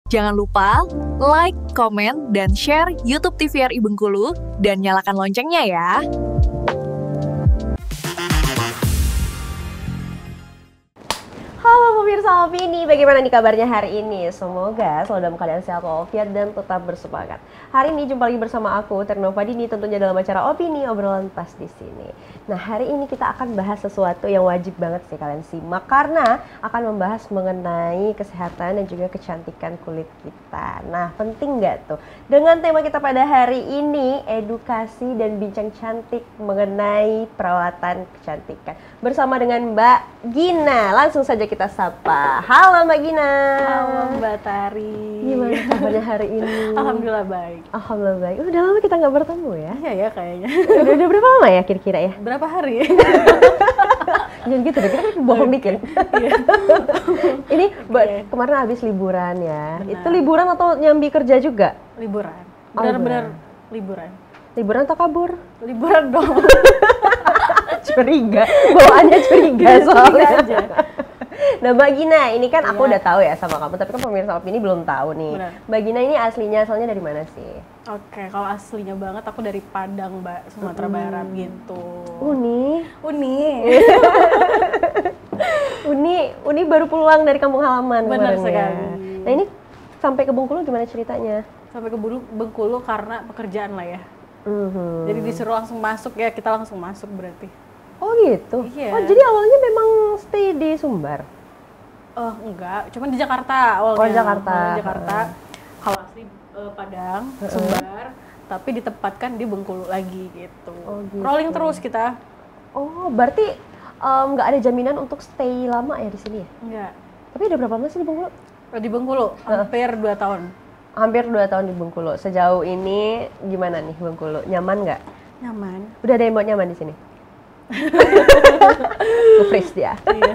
Jangan lupa like, komen, dan share YouTube TVRI Bengkulu dan nyalakan loncengnya ya. Halo pemirsa Opini, bagaimana nih kabarnya hari ini? Semoga selalu dalam keadaan sehat walafiat dan tetap bersemangat. Hari ini jumpa lagi bersama aku, Ternova Dini, tentunya dalam acara Opini, obrolan pas di sini. Nah, hari ini kita akan bahas sesuatu yang wajib banget sih kalian simak karena akan membahas mengenai kesehatan dan juga kecantikan kulit kita. Nah, penting nggak tuh? Dengan tema kita pada hari ini, edukasi dan bincang cantik mengenai perawatan kecantikan. Bersama dengan Mbak Gina, langsung saja kita sapa. Halo Mbak Gina. Halo Mbak Tari. Gimana kabarnya hari ini? Alhamdulillah baik. Alhamdulillah baik. Udah lama kita nggak bertemu ya? Iya ya kayaknya. Udah berapa lama ya kira-kira ya? Berapa hari? Jangan gitu deh, kita kan bohong dikit. Iya. Ini Oke. kemarin habis liburan ya. Benar. Itu liburan atau nyambi kerja juga? Liburan. Oh, Benar-benar liburan. Liburan atau kabur? Liburan dong. Curiga, bawaannya curiga soalnya. aja. Nah Mbak Gina, ini kan aku Iya. udah tahu ya sama kamu, tapi kan pemirsa Opini belum tahu nih. Benar. Mbak Gina ini asalnya dari mana sih? Oke, kalau aslinya banget aku dari Padang, Mbak, Sumatera Barat gitu. Uni, Uni. baru pulang dari kampung halaman Benar kemarin ya. sekali. Nah ini sampai ke Bengkulu gimana ceritanya? Sampai ke Bengkulu karena pekerjaan lah ya. Mhm. Jadi disuruh langsung masuk ya, kita langsung masuk berarti. Oh gitu? Iya. Oh jadi awalnya memang stay di Sumbar? Oh enggak, cuman di Jakarta awalnya. Oh, Jakarta. Awalnya Jakarta. Kalau asli Padang, Sumbar, tapi ditempatkan di Bengkulu lagi gitu. Oh, gitu. Rolling terus kita. Oh berarti nggak ada jaminan untuk stay lama ya di sini ya? Enggak. Tapi udah berapa lama sih di Bengkulu? Di Bengkulu hampir 2 tahun. Hampir 2 tahun di Bengkulu. Sejauh ini gimana nih Bengkulu? Nyaman nggak? Nyaman. Udah ada yang buat nyaman di sini? Nge-freeze dia. Iya.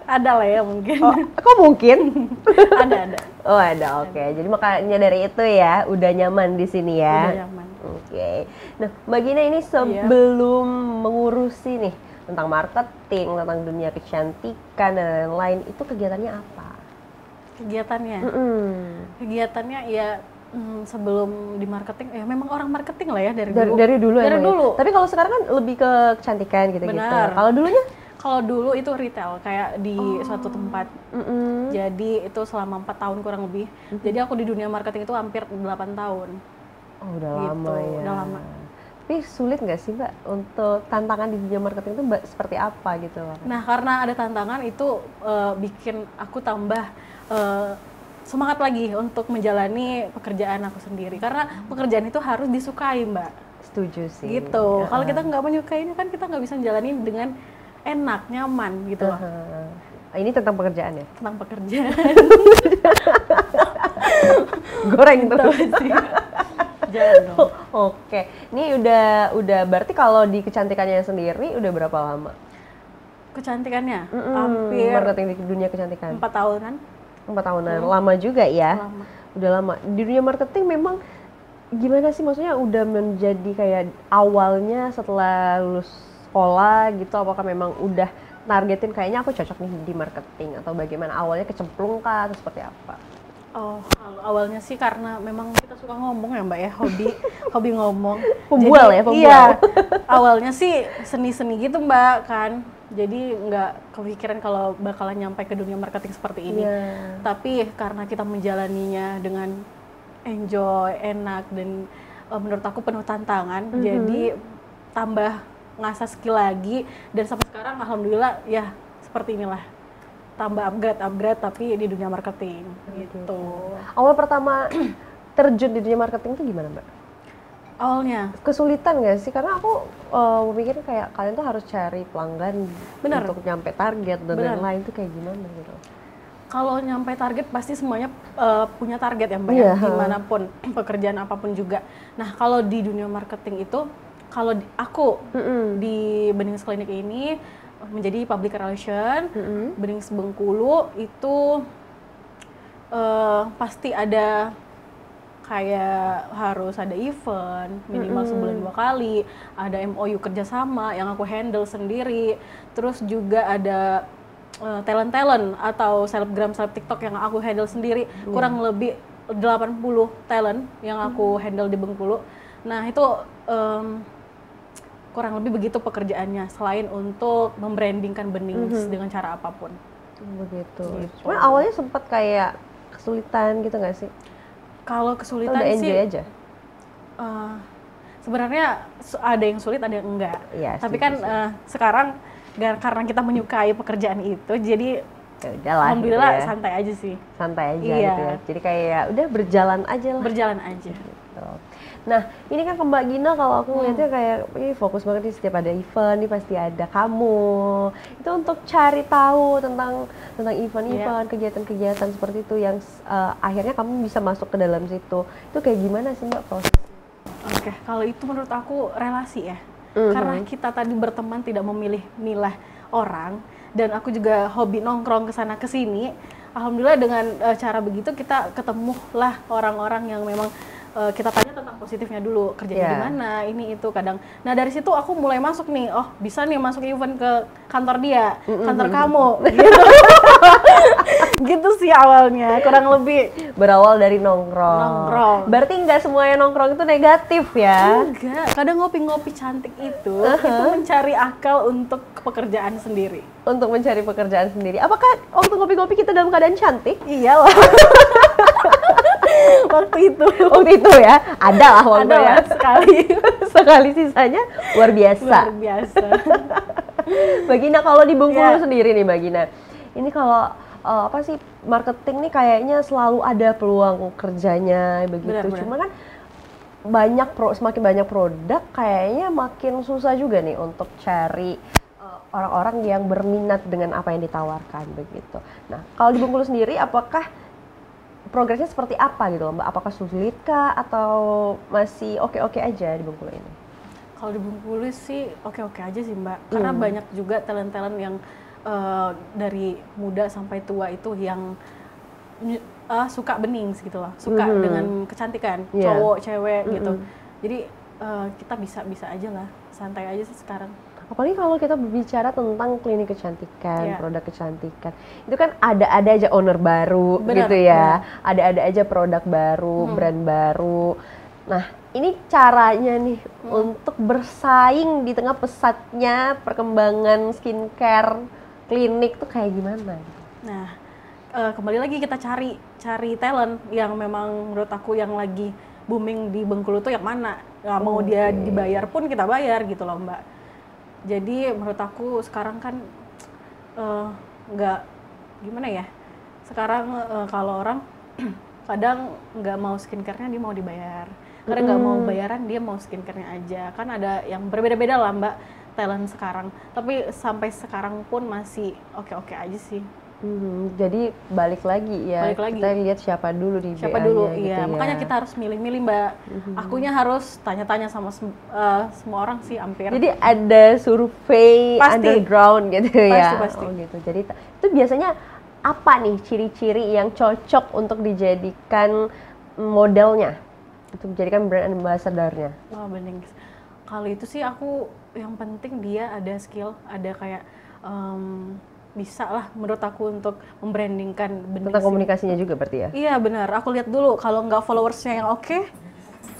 Ada lah ya mungkin. Oh, kok mungkin? ada. Oh ada, oke. Jadi makanya dari itu ya, udah nyaman di sini ya. Udah nyaman. Oke. Nah, Mbak Gina ini sebelum mengurusi nih tentang marketing, tentang dunia kecantikan dan lain-lain, itu kegiatannya apa? Kegiatannya. Kegiatannya ya sebelum di marketing ya memang orang marketing lah ya dari dulu. Dari dulu Dari emang ya? dulu. Tapi kalau sekarang kan lebih ke kecantikan gitu-gitu. Benar. Kalau dulunya? Kalau dulu itu retail kayak di suatu tempat. Mm-mm. Jadi itu selama 4 tahun kurang lebih. Jadi aku di dunia marketing itu hampir 8 tahun. Oh, udah Gitu, lama ya. udah lama. Tapi sulit nggak sih Mbak untuk tantangan di dunia marketing itu seperti apa gitu? Nah, karena ada tantangan itu bikin aku tambah semangat lagi untuk menjalani pekerjaan aku sendiri. Karena pekerjaan itu harus disukai, Mbak. Setuju sih. Gitu. Kalau kita nggak menyukainya kan kita nggak bisa menjalani dengan enak, nyaman gitu loh. Ini tentang pekerjaan ya? Tentang pekerjaan. Goreng tuh. Jangan dong. Oke, ini udah berarti kalau di kecantikannya sendiri udah berapa lama? Kecantikannya hampir Marketing di dunia kecantikan. 4 tahunan. 4 tahunan, lama juga ya? Lama. Udah lama. Di dunia marketing memang gimana sih? Maksudnya udah menjadi kayak awalnya setelah lulus sekolah gitu, apakah memang udah targetin kayaknya aku cocok nih di marketing atau bagaimana? Awalnya kecemplung kah atau seperti apa? Oh, kalau awalnya sih karena memang kita suka ngomong ya Mbak ya, hobi ngomong. Pembual ya, pembual. Iya, awalnya sih seni-seni gitu Mbak kan. Jadi nggak kepikiran kalau bakalan nyampe ke dunia marketing seperti ini. Iya. Tapi karena kita menjalaninya dengan enjoy, enak dan menurut aku penuh tantangan, jadi tambah ngasah skill lagi dan sampai sekarang alhamdulillah ya seperti inilah. Tambah upgrade tapi di dunia marketing gitu. Awal pertama terjun di dunia marketing itu gimana Mbak? Awalnya Kesulitan nggak sih? Karena aku mikir kayak kalian tuh harus cari pelanggan Bener. untuk nyampe target dan Bener. lain-lain tuh kayak gimana gitu. kalau nyampe target pasti semuanya punya target ya Mbak Iya. ya, dimanapun pekerjaan apapun juga. Nah kalau di dunia marketing itu kalau aku di Benings Klinik ini menjadi public relation, Benings Bengkulu itu pasti ada kayak harus ada event minimal sebulan 2 kali, ada MOU kerjasama yang aku handle sendiri, terus juga ada talent-talent atau selebgram, seleb TikTok yang aku handle sendiri, kurang lebih 80 talent yang aku handle di Bengkulu. Nah itu kurang lebih begitu pekerjaannya, selain untuk membrandingkan Benings dengan cara apapun. Begitu. Cuman awalnya sempat kayak kesulitan gitu nggak sih? Kalau kesulitan udah sih enjoy aja? Sebenarnya ada yang sulit, ada yang enggak. Ya, tapi kan sekarang karena kita menyukai pekerjaan itu, jadi ya udahlah, alhamdulillah gitu ya. santai aja sih. Santai aja Iya. gitu ya. Jadi kayak udah berjalan aja lah. Berjalan aja. Gitu. Nah, ini kan ke Mbak Gina kalau aku ngeliatnya kayak fokus banget nih, setiap ada event nih pasti ada kamu. Itu untuk cari tahu tentang event-event, kegiatan-kegiatan seperti itu yang akhirnya kamu bisa masuk ke dalam situ. Itu kayak gimana sih Mbak prosesnya? Oke, kalau itu menurut aku relasi ya. Karena kita tadi berteman tidak memilih-milah orang, dan aku juga hobi nongkrong kesana kesini. Alhamdulillah dengan cara begitu kita ketemulah orang-orang yang memang kita tanya tentang positifnya dulu, kerjanya di mana, ini itu kadang. Nah dari situ aku mulai masuk nih, oh bisa nih masuk event ke kantor dia, kantor kamu, gitu. Gitu sih awalnya, kurang lebih. Berawal dari nongkrong. Berarti nggak semuanya nongkrong itu negatif ya? Enggak, kadang ngopi-ngopi cantik itu mencari akal untuk pekerjaan sendiri. Untuk mencari pekerjaan sendiri. Apakah waktu ngopi-ngopi kita dalam keadaan cantik? Iyalah. Waktu itu ya, ada lah waktu ada ya. Sekali sisanya luar biasa. Mbak Gina, kalau di Bengkulu sendiri nih Mbak Gina, ini kalau apa sih, marketing nih kayaknya selalu ada peluang kerjanya begitu. Benar. Cuma kan semakin banyak produk, kayaknya makin susah juga nih untuk cari orang-orang yang berminat dengan apa yang ditawarkan begitu. Nah, kalau di Bengkulu sendiri, apakah progresnya seperti apa gitu loh Mbak? Apakah sulit kah atau masih oke-oke aja di Bengkulu ini? Kalau di Bengkulu sih oke-oke aja sih Mbak, karena banyak juga talent-talent yang dari muda sampai tua itu yang suka Benings gitu loh, suka dengan kecantikan, cowok, cewek gitu. Jadi kita bisa aja lah, santai aja sih sekarang. Apalagi kalau kita berbicara tentang klinik kecantikan, produk kecantikan, itu kan ada aja owner baru gitu ya, ada aja produk baru, brand baru. Nah, ini caranya nih untuk bersaing di tengah pesatnya perkembangan skincare klinik tuh kayak gimana? Nah, kembali lagi kita cari talent yang memang menurut aku yang lagi booming di Bengkulu tuh yang mana. Nggak mau dia dibayar pun kita bayar gitu loh Mbak. Jadi menurut aku sekarang kan nggak gimana ya. Sekarang kalau orang kadang nggak mau skincare-nya dia mau dibayar. Karena nggak mau bayaran dia mau skincare-nya aja. Kan ada yang berbeda-beda lah Mbak talent sekarang. Tapi sampai sekarang pun masih oke-oke aja sih. Jadi balik lagi ya, kita lihat siapa dulu di siapa BA-nya dulu, gitu iya. ya. Makanya kita harus milih-milih Mbak. Akunya harus tanya-tanya sama semua orang sih hampir. Jadi ada survei underground gitu ya. Pasti. Oh gitu. Jadi itu biasanya apa nih ciri-ciri yang cocok untuk dijadikan modelnya, untuk dijadikan brand ambassador-nya? Oh Benings. Kalau itu sih aku yang penting dia ada skill, ada kayak bisa lah menurut aku untuk membrandingkan Benings. Tentang komunikasinya juga berarti ya? Iya benar, aku lihat dulu kalau nggak followersnya yang oke.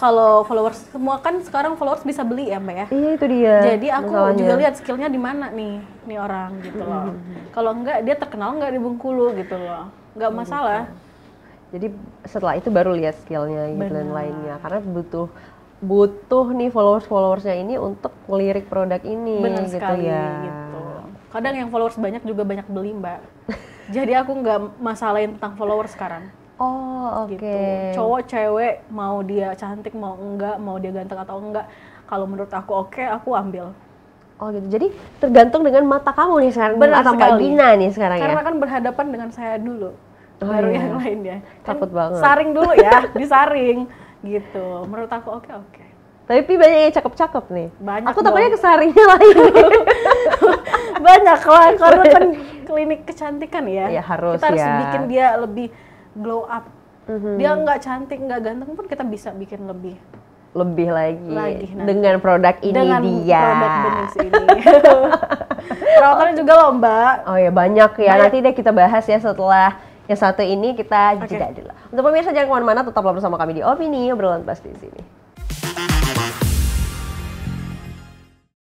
Kalau followers semua kan sekarang followers bisa beli ya Mbak ya. Iya itu dia. Jadi aku juga lihat skillnya di mana nih orang gitu loh. Kalau enggak dia terkenal nggak di Bengkulu gitu loh, nggak masalah. Jadi setelah itu baru lihat skillnya gitu dan lainnya, karena butuh nih followersnya ini untuk melirik produk ini. Benar gitu sekali ya. gitu. Kadang yang followers banyak juga banyak beli Mbak. Jadi aku nggak masalahin tentang followers sekarang. Oh oke. Gitu. Cowok cewek mau dia cantik mau enggak, mau dia ganteng atau enggak, kalau menurut aku oke, aku ambil. Oh gitu. Jadi tergantung dengan mata kamu nih sekarang. Benar atau Mbak sekali. Gina nih sekarang Karena ya. kan berhadapan dengan saya dulu, baru yang lainnya. Takut banget. Saring dulu ya, disaring gitu. Menurut aku oke. Tapi banyak yang cakep-cakep nih. Banyak. Aku takutnya kesaringnya lain. Banyak lah, karena kan klinik kecantikan ya. Ya harus. Kita harus ya. bikin dia lebih glow up. Dia nggak cantik, nggak ganteng pun kita bisa bikin lebih lagi nanti. dengan produk ini dengan dia. produk Benings ini. Perawatannya juga loh, Mbak. Oh ya banyak ya, Banyak. nanti deh kita bahas ya setelah yang satu ini kita Oke. jeda dulu. Untuk pemirsa jangan kemana-mana, tetaplah bersama kami di Opini, obrolan pas di sini.